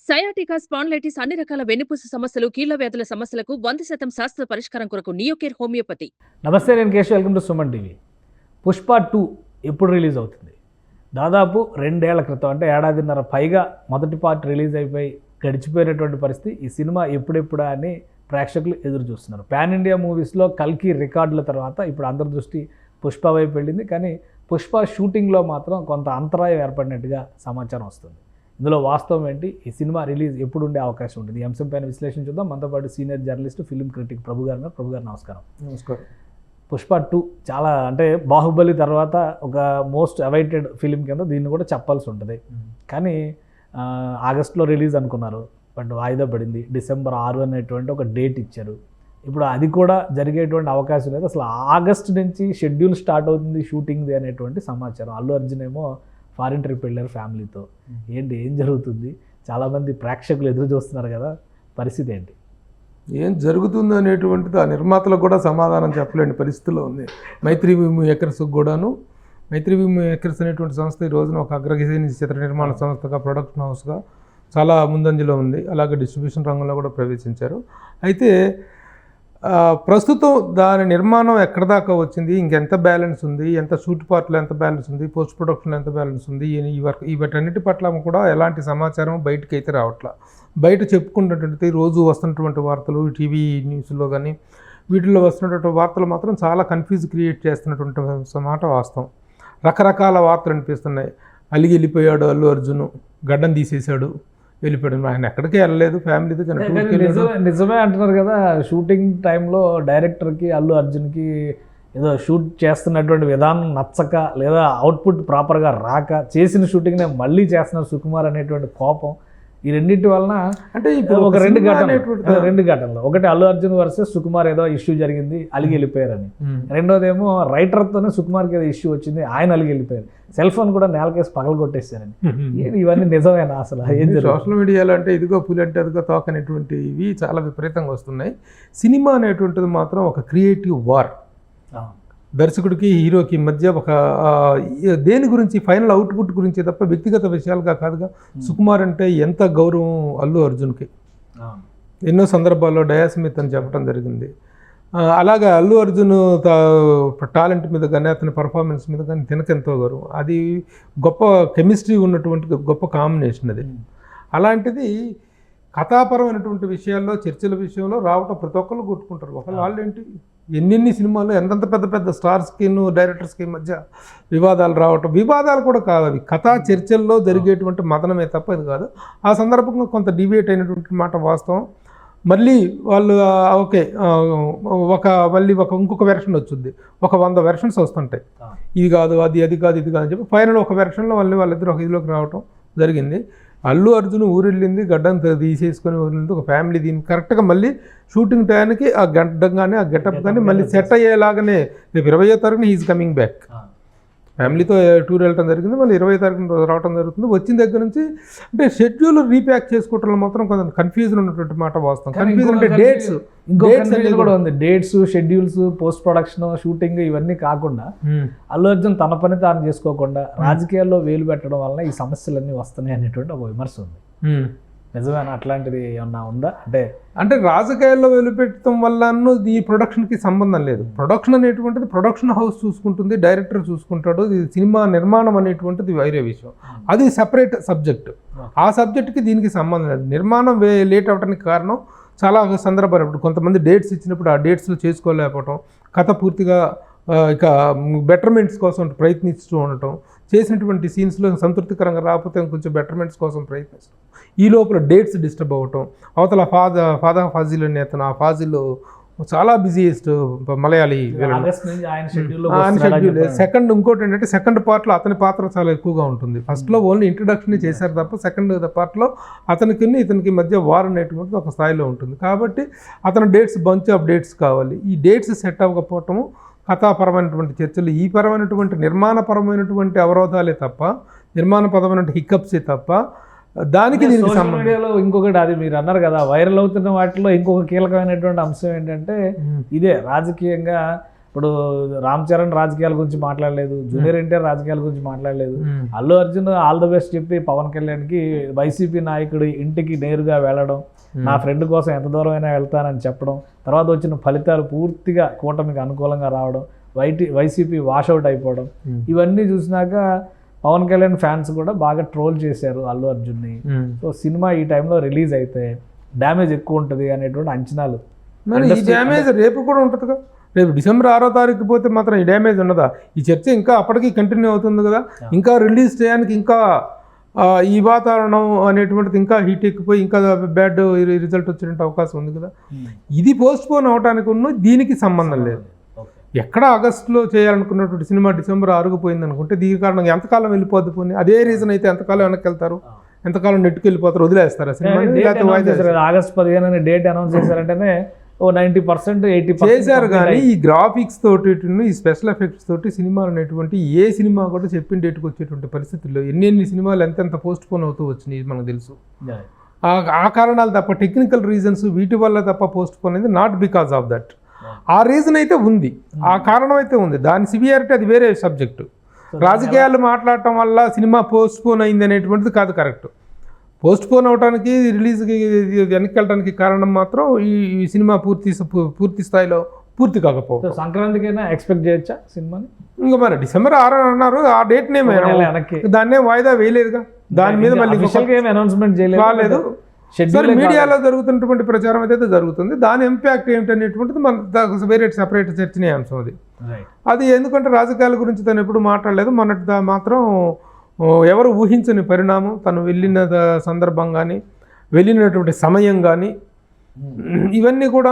Sciatica, spondylitis అన్ని రకాల వెన్నుపూస సమస్యలు, కీళ్ల వ్యాధుల సమస్యలకు 100% శాస్త్ర పరిష్కారం కొరకు నియోకేర్ హోమియోపతి. నమస్తే, నేను Keshav. Welcome to Suman TV. Pushpa 2 ఎప్పుడు రిలీజ్ అవుతుంది? దాదాపు 2 ఏళ్ల క్రితం, అంటే ఏడాదిన్నర పైగా మొదటి పార్ట్ రిలీజ్ అయిపోయి గడిచిపోయినటువంటి పరిస్థితి. ఈ సినిమా ఎప్పుడెప్పుడా అని ప్రేక్షకులు ఎదురు చూస్తున్నారు. పాన్ ఇండియా మూవీస్లో కల్కి రికార్డుల తర్వాత ఇప్పుడు అందరి దృష్టి పుష్ప వైపు వెళ్ళింది. కానీ పుష్ప షూటింగ్లో మాత్రం కొంత అంతరాయం ఏర్పడినట్టుగా సమాచారం వస్తుంది. ఇందులో వాస్తవం ఏంటి, ఈ సినిమా రిలీజ్ ఎప్పుడు ఉండే అవకాశం ఉంటుంది, ఈ అంశం పైన విశ్లేషణ చూద్దాం. మనతో పాటు సీనియర్ జర్నలిస్ట్, ఫిల్మ్ క్రిటిక్ ప్రభు గారు. నమస్కారం. నమస్కారం. పుష్ప 2 చాలా, అంటే బాహుబలి తర్వాత ఒక మోస్ట్ అవైటెడ్ ఫిలిం కింద దీన్ని కూడా చెప్పాల్సి ఉంటుంది. కానీ ఆగస్టులో రిలీజ్ అనుకున్నారు, బట్ వాయిదా పడింది. డిసెంబర్ 6 అనేటువంటి ఒక డేట్ ఇచ్చారు. ఇప్పుడు అది కూడా జరిగేటువంటి అవకాశం లేదు. అసలు ఆగస్ట్ నుంచి షెడ్యూల్ స్టార్ట్ అవుతుంది షూటింగ్ది అనేటువంటి సమాచారం. అల్లు అర్జున్ ఏమో ఫారిన్ ట్రిప్ వెళ్ళారు ఫ్యామిలీతో. ఏం జరుగుతుంది? చాలామంది ప్రేక్షకులు ఎదురు చూస్తున్నారు కదా, పరిస్థితి ఏంటి? ఏం జరుగుతుంది అనేటువంటిది ఆ నిర్మాతలకు కూడా సమాధానం చెప్పలేని పరిస్థితిలో ఉంది. మైత్రి మేకర్స్ కూడాను. మైత్రి మేకర్స్ అనేటువంటి సంస్థ ఈ రోజున ఒక అగ్రగణ్య చిత్ర నిర్మాణ సంస్థగా, ప్రొడక్షన్ హౌస్గా చాలా ముందంజలో ఉంది. అలాగే డిస్ట్రిబ్యూషన్ రంగంలో కూడా ప్రవేశించారు. అయితే ప్రస్తుతం దాని నిర్మాణం ఎక్కడ దాకా వచ్చింది, ఇంకెంత బ్యాలెన్స్ ఉంది, ఎంత షూట్ పార్ట్లో ఎంత బ్యాలెన్స్ ఉంది, పోస్ట్ ప్రొడక్షన్లో ఎంత బ్యాలెన్స్ ఉంది, వీటన్నిటి పట్ల కూడా ఎలాంటి సమాచారం బయటకు అయితే రావట్లా. బయట చెప్పుకున్నటువంటి రోజు వస్తున్నటువంటి వార్తలు, టీవీ న్యూస్లో కానీ వీటిల్లో వస్తున్నటువంటి వార్తలు మాత్రం చాలా కన్ఫ్యూజ్ క్రియేట్ చేస్తున్నటువంటి మాట వాస్తవం. రకరకాల వార్తలు అనిపిస్తున్నాయి. అలిగి వెళ్ళిపోయాడు అల్లు అర్జున్, గడ్డం తీసేశాడు, వెళ్ళిపోయాడు. ఆయన ఎక్కడికి వెళ్ళలేదు, ఫ్యామిలీతో నిజమే అంటున్నారు కదా. షూటింగ్ టైంలో డైరెక్టర్కి అల్లు అర్జున్కి ఏదో షూట్ చేస్తున్నటువంటి విధానం నచ్చక, లేదా అవుట్పుట్ ప్రాపర్గా రాక, చేసిన షూటింగ్నే మళ్ళీ చేస్తున్నారు సుకుమార్ అనేటువంటి కోపం, ఈ రెండింటి వలన అంటే ఇప్పుడు ఒక రెండు ఘటనలు. ఒకటి అల్లు అర్జున్ వర్సెస్ సుకుమార్ ఏదో ఇష్యూ జరిగింది, అలిగి వెళ్ళిపోయారని. రెండోదేమో రైటర్తోనే సుకుమార్కి ఏదో ఇష్యూ వచ్చింది, ఆయన అలిగి వెళ్ళిపోయారు. సెల్ ఫోన్ కూడా నేలకేసి పగలు కొట్టేశారని. ఇవన్నీ నిజమేనా? అసలు ఏం సోషల్ మీడియాలో అంటే ఇదిగో పులి అంటే అదిగో తోక అనేటువంటి ఇవి చాలా విపరీతంగా వస్తున్నాయి. సినిమా అనేటువంటిది మాత్రం ఒక క్రియేటివ్ వార్. దర్శకుడికి హీరోకి మధ్య ఒక దేని గురించి, ఫైనల్ అవుట్పుట్ గురించి తప్ప వ్యక్తిగత విషయాలుగా కాదుగా. సుకుమార్ అంటే ఎంత గౌరవం అల్లు అర్జున్కి. ఎన్నో సందర్భాల్లో డయాస్మిత్ అని చెప్పడం జరిగింది. అలాగా అల్లు అర్జున్ టాలెంట్ మీద కానీ, అతని పర్ఫార్మెన్స్ మీద కానీ తినకెంతో గౌరవం. అది గొప్ప కెమిస్ట్రీ ఉన్నటువంటి గొప్ప కాంబినేషన్ అది. అలాంటిది కథాపరమైనటువంటి విషయాల్లో, చర్చల విషయంలో రావటం ప్రతి ఒక్కళ్ళు కొట్టుకుంటారు. వాళ్ళు ఏంటి, ఎన్ని సినిమాలు ఎంతంత పెద్ద పెద్ద స్టార్స్కి, డైరెక్టర్స్కి మధ్య వివాదాలు రావటం. వివాదాలు కూడా కావాలి, కథా చర్చల్లో జరిగేటువంటి మదనమే తప్ప ఇది కాదు. ఆ సందర్భంగా కొంత డిబేట్ అయినటువంటి మాట వాస్తవం. మళ్ళీ వాళ్ళు ఓకే, మళ్ళీ ఇంకొక వెర్షన్ వచ్చింది, ఒక 100 వెర్షన్స్ వస్తుంటాయి. ఇది కాదు, అది కాదు, ఇది కాదు అని చెప్పి ఫైనల్ ఒక వెర్షన్లో వాళ్ళిద్దరు ఒక ఇదిలోకి రావటం జరిగింది. అల్లు అర్జున్ ఊరెళ్ళింది, గడ్డం తీసేసుకొని ఊరెళ్ళింది ఒక ఫ్యామిలీ. దీన్ని కరెక్ట్గా మళ్ళీ షూటింగ్ టైంకి ఆ గడ్డం కానీ, ఆ గెటప్ కానీ మళ్ళీ సెట్ అయ్యేలాగానే రేపు 20వ తారీఖున హీజ్ కమింగ్ బ్యాక్. ఫ్యామిలీతో టూర్ వెళ్ళడం జరిగింది, మళ్ళీ 20వ తారీఖున రావడం జరుగుతుంది. వచ్చిన దగ్గర నుంచి అంటే షెడ్యూల్ రీప్యాక్ చేసుకోవడంలో మాత్రం కొంచెం కన్ఫ్యూజన్ ఉన్నటువంటి మాట వాస్తవం. కన్ఫ్యూజన్ అంటే డేట్స్ కూడా ఉంది. Dates, schedules, post production, shooting ఇవన్నీ కాకుండా అల్లు అర్జున్ తన పని తాను చేసుకోకుండా రాజకీయాల్లో వేలు పెట్టడం వలన ఈ సమస్యలన్నీ వస్తున్నాయి అనేటువంటి ఒక విమర్శ ఉంది. నిజమేనా? అట్లాంటిది ఏమన్నా ఉందా? అంటే రాజకీయాల్లో వెలుపెట్టడం వల్ల ఈ ప్రొడక్షన్కి సంబంధం లేదు. ప్రొడక్షన్ అనేటువంటిది ప్రొడక్షన్ హౌస్ చూసుకుంటుంది, డైరెక్టర్ చూసుకుంటాడు. ఇది సినిమా నిర్మాణం అనేటువంటిది వేరే విషయం, అది సెపరేట్ సబ్జెక్ట్. ఆ సబ్జెక్ట్కి దీనికి సంబంధం లేదు. నిర్మాణం లేట్ అవ్వడానికి కారణం చాలా సందర్భాలు. ఇప్పుడు కొంతమంది డేట్స్ ఇచ్చినప్పుడు ఆ డేట్స్లో చేసుకోలేకపోవటం, కథ పూర్తిగా ఇక బెటర్మెంట్స్ కోసం ప్రయత్నిస్తూ ఉండటం, చేసినటువంటి సీన్స్లో సంతృప్తికరంగా రాకపోతే కొంచెం బెటర్మెంట్స్ కోసం ప్రయత్నిస్తాం. ఈ లోపల డేట్స్ డిస్టర్బ్ అవ్వటం. అవతల ఫాదా ఫాజిల్ అనే అతను, ఆ ఫాజిల్ చాలా బిజీయెస్ట్ మలయాళీ షెడ్యూల్. సెకండ్ ఇంకోటి ఏంటంటే, సెకండ్ పార్ట్లో అతని పాత్ర చాలా ఎక్కువగా ఉంటుంది. ఫస్ట్లో ఓన్లీ ఇంట్రడక్షన్ చేశారు తప్ప సెకండ్ పార్ట్లో ఇతనికి మధ్య వార్ అనేటువంటిది ఒక స్థాయిలో ఉంటుంది. కాబట్టి అతని డేట్స్, బంచ్ ఆఫ్ డేట్స్ కావాలి. ఈ డేట్స్ సెట్ అవ్వకపోవటము, కథాపరమైనటువంటి చర్చలు, ఈ పరమైనటువంటి నిర్మాణపరమైనటువంటి అవరోధాలే తప్ప, నిర్మాణపరమైన హిక్కప్సే తప్ప దానికి దీనికి సంబంధం. మీడియాలో ఇంకొకటి, అది మీరు అన్నారు కదా, వైరల్ అవుతున్న వాటిలో ఇంకొక కీలకమైనటువంటి అంశం ఏంటంటే ఇదే రాజకీయంగా ఇప్పుడు రామ్ చరణ్ రాజకీయాల గురించి మాట్లాడలేదు, జూనియర్ ఎన్టీఆర్ రాజకీయాల గురించి మాట్లాడలేదు. Allu Arjun all the best చెప్పి పవన్ కళ్యాణ్కి వైసీపీ నాయకుడి ఇంటికి నేరుగా వెళ్ళడం, నా ఫ్రెండ్ కోసం ఎంత దూరం అయినా వెళ్తానని చెప్పడం, తర్వాత వచ్చిన ఫలితాలు పూర్తిగా కూటమికి అనుకూలంగా రావడం, వైసీపీ వాషౌట్ అయిపోవడం, ఇవన్నీ చూసినాక పవన్ కళ్యాణ్ ఫ్యాన్స్ కూడా బాగా ట్రోల్ చేశారు అల్లు అర్జున్ని. సో సినిమా ఈ టైంలో రిలీజ్ అయితే డ్యామేజ్ ఎక్కువ ఉంటుంది అనేటువంటి అంచనాలు. ఈ డ్యామేజ్ రేపు కూడా ఉంటుందిగా. రేపు డిసెంబర్ 6వ తారీఖు పోతే మాత్రం ఈ డ్యామేజ్ ఉండదా? ఈ చర్చ ఇంకా అప్పటికి కంటిన్యూ అవుతుంది కదా. ఇంకా రిలీజ్ చేయడానికి ఇంకా ఈ వాతావరణం అనేటువంటిది ఇంకా హీట్ ఎక్కిపోయి ఇంకా బ్యాడ్ రిజల్ట్ వచ్చేటువంటి అవకాశం ఉంది కదా. ఇది పోస్ట్పోన్ అవడానికి దీనికి సంబంధం లేదు. ఎక్కడ ఆగస్టులో చేయాలనుకున్నటువంటి సినిమా డిసెంబర్ 6కు పోయింది అనుకుంటే దీని కారణంగా ఎంతకాలం వెళ్ళిపోద్ది పోనీ. అదే రీజన్ అయితే ఎంతకాలం వెనక్కి వెళ్తారు, ఎంతకాలం నెట్కి వెళ్ళిపోతారు, వదిలేస్తారు సినిమా. ఆగస్ట్ 15 డేట్ అనౌన్స్ చేశారంటేనే 90% 80% చేశారు. కానీ ఈ గ్రాఫిక్స్ తోటి ఈ స్పెషల్ ఎఫెక్ట్స్ తోటి సినిమాలు అనేటువంటి ఏ సినిమా కూడా చెప్పిన డేట్కి వచ్చేటువంటి పరిస్థితుల్లో ఎన్ని సినిమాలు ఎంతెంత పోస్ట్ పోన్ అవుతూ వచ్చినాయి మనకు తెలుసు. ఆ కారణాలు తప్ప, టెక్నికల్ రీజన్స్ వీటి వల్ల తప్ప పోస్ట్ పోన్ అయింది, నాట్ బికాస్ ఆఫ్ దట్. ఆ రీజన్ అయితే ఉంది, ఆ కారణం అయితే ఉంది. దాని సివియారిటీ అది వేరే సబ్జెక్టు. రాజకీయాలు మాట్లాడటం వల్ల సినిమా పోస్ట్ పోన్ అయింది అనేటువంటిది కాదు కరెక్ట్. పోస్ట్ పోన్ అవడానికి, రిలీజ్కి వెనక్కి వెళ్ళడానికి కారణం మాత్రం ఈ సినిమా పూర్తి స్థాయిలో పూర్తి కాకపోతే. సంక్రాంతికైనా ఎక్స్పెక్ట్ చేయొచ్చా సినిమాని? ఇంకా మరి డిసెంబర్ 6 అన్నారు, ఆ డేట్నే దాన్నే వాయిదా వేయలేదుగా. దాని మీద మళ్ళీ అనౌన్స్మెంట్ చేయలేదు. సరే, మీడియాలో జరుగుతున్నటువంటి ప్రచారం అయితే జరుగుతుంది. దాని ఇంపాక్ట్ ఏమిటనేటువంటిది మన వేరే సెపరేట్ చర్చనీయాంశం అది. అది ఎందుకంటే రాజకీయాల గురించి తను ఎప్పుడు మాట్లాడలేదు. మొన్నటి మాత్రం ఎవరు ఊహించని పరిణామం, తను వెళ్ళిన సందర్భం కానీ వెళ్ళినటువంటి సమయం కానీ ఇవన్నీ కూడా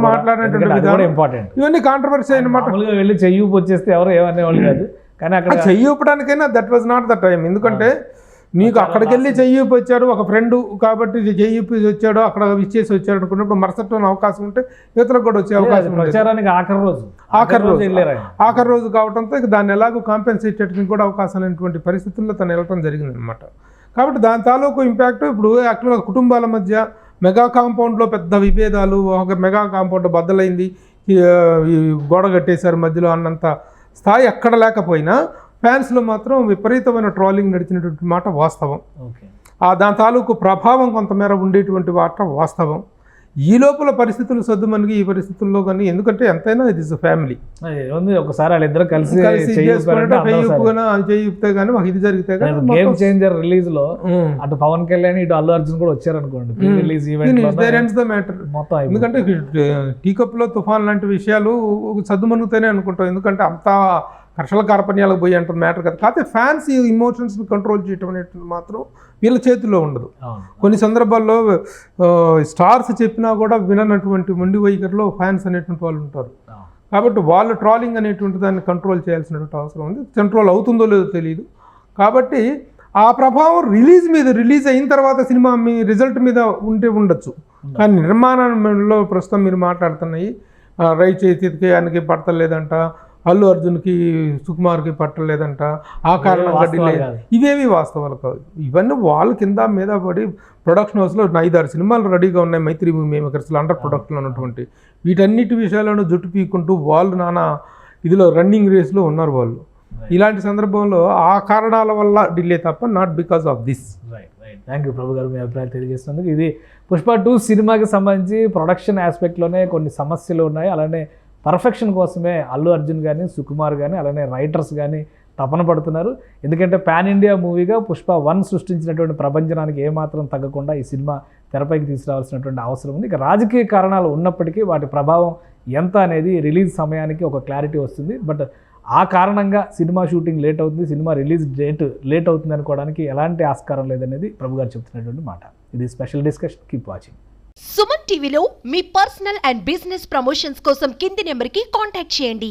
మాట్లాడినటువంటి విధానం ఇంపార్టెంట్. ఇవన్నీ కాంట్రవర్సీ అనమాట. వెళ్ళి చెయ్యి వచ్చేస్తే ఎవరు ఏమనేవాళ్ళు కాదు, కానీ అక్కడ చెయ్యి ఊపడానికైనా that was not the time. ఎందుకంటే నీకు అక్కడికి వెళ్ళి చెయ్యిపి వచ్చాడు ఒక ఫ్రెండ్ కాబట్టి చెయ్యిపి వచ్చాడు, అక్కడ ఇచ్చేసి వచ్చాడు అనుకున్నప్పుడు మరుసటి అవకాశం ఉంటే ఇతరులకు కూడా వచ్చే అవకాశం. ప్రచారానికి ఆఖరి రోజు కావడంతో ఇక దాన్ని ఎలాగో కాంపెన్సేట్ చేయడానికి కూడా అవకాశం లేనటువంటి పరిస్థితుల్లో తను వెళ్ళటం జరిగింది అనమాట. కాబట్టి దాని తాలూకు ఇంపాక్ట్ ఇప్పుడు యాక్చువల్గా కుటుంబాల మధ్య మెగా కాంపౌండ్లో పెద్ద విభేదాలు, ఒక మెగా కాంపౌండ్ బద్దలైంది, గోడ కట్టేశారు మధ్యలో అన్నంత స్థాయి ఎక్కడ లేకపోయినా ఫ్యాన్స్లో మాత్రం విపరీతమైన ట్రోలింగ్ నడిచినటువంటి మాట వాస్తవం. దాని తాలూకు ప్రభావం కొంతమేర ఉండేటువంటి మాట వాస్తవం. ఈ లోపల పరిస్థితులు సర్దుమణిగి ఈ పరిస్థితుల్లో కానీ, ఎందుకంటే ఎంతైనా ఇది ఫ్యామిలీ, ఒకసారి వాళ్ళిద్దరు కలిసి చేయితే కానీ మాకు ఇది జరిగితే గేమ్ చేంజర్ రిలీజ్ లో అటు పవన్ కళ్యాణ్ ఇటు అల్లు అర్జున్ కూడా వచ్చారనుకోండి రిలీజ్ ఈవెంట్ మ్యాటర్. ఎందుకంటే టీ కప్ లో తుఫాన్ లాంటి విషయాలు సర్దుమణుగుతానే అనుకుంటాం. ఎందుకంటే అంతా కర్షల కార్పణ్యాలకు పోయి అంటుంది మ్యాటర్ కదా. కాకపోతే ఫ్యాన్స్ ఈ ఇమోషన్స్ని కంట్రోల్ చేయటం అనేటువంటి మాత్రం వీళ్ళ చేతుల్లో ఉండదు. కొన్ని సందర్భాల్లో స్టార్స్ చెప్పినా కూడా విననటువంటి మొండి వైఖరిలో ఫ్యాన్స్ అనేటువంటి వాళ్ళు ఉంటారు. కాబట్టి వాళ్ళు ట్రాలింగ్ అనేటువంటి దాన్ని కంట్రోల్ చేయాల్సినటువంటి అవసరం ఉంది. కంట్రోల్ అవుతుందో లేదో తెలియదు. కాబట్టి ఆ ప్రభావం రిలీజ్ అయిన తర్వాత సినిమా మీ రిజల్ట్ మీద ఉండొచ్చు. కానీ నిర్మాణంలో ప్రస్తుతం మీరు మాట్లాడుతున్నాయి రైట్ చేతికి పడతలేదంట, అల్లు అర్జున్కి సుకుమార్కి పట్టలేదంట, ఆ కారణంగా డిలే, ఇవేవి వాస్తవాలు కాదు. ఇవన్నీ వాళ్ళ కింద మీద పడి ప్రొడక్షన్ హౌస్లో 5-6 సినిమాలు రెడీగా ఉన్నాయి మైత్రి మేకర్స్లో అండర్ ప్రొడక్ట్లో ఉన్నటువంటి వీటన్నిటి విషయాలను జుట్టు పీకుంటూ వాళ్ళు నానా ఇదిలో రన్నింగ్ రేస్లో ఉన్నారు వాళ్ళు. ఇలాంటి సందర్భంలో ఆ కారణాల వల్ల డిలే తప్ప not because of this. Thank you Prabhu గారు, మీ అభిప్రాయాలు తెలియజేస్తున్నందుకు. ఇది పుష్ప 2 సినిమాకి సంబంధించి ప్రొడక్షన్ ఆస్పెక్ట్లోనే కొన్ని సమస్యలు ఉన్నాయి. అలానే పర్ఫెక్షన్ కోసమే అల్లు అర్జున్ కానీ సుకుమార్ కానీ అలానే రైటర్స్ కానీ తపన పడుతున్నారు. ఎందుకంటే పాన్ ఇండియా మూవీగా పుష్ప 1 సృష్టించినటువంటి ప్రపంచానికి ఏమాత్రం తగ్గకుండా ఈ సినిమా తెరపైకి తీసుకురావాల్సినటువంటి అవసరం ఉంది. ఇక రాజకీయ కారణాలు ఉన్నప్పటికీ వాటి ప్రభావం ఎంత అనేది రిలీజ్ సమయానికి ఒక క్లారిటీ వస్తుంది. బట్ ఆ కారణంగా సినిమా షూటింగ్ లేట్ అవుతుంది, సినిమా రిలీజ్ డేట్ లేట్ అవుతుంది అనుకోవడానికి ఎలాంటి ఆస్కారం లేదనేది ప్రభు గారు చెప్తున్నటువంటి మాట. ఇది special discussion. Keep watching. Suman టీవీలో మీ పర్సనల్ అండ్ బిజినెస్ ప్రమోషన్స్ కోసం కింది నెంబర్కి కాంటాక్ట్ చేయండి.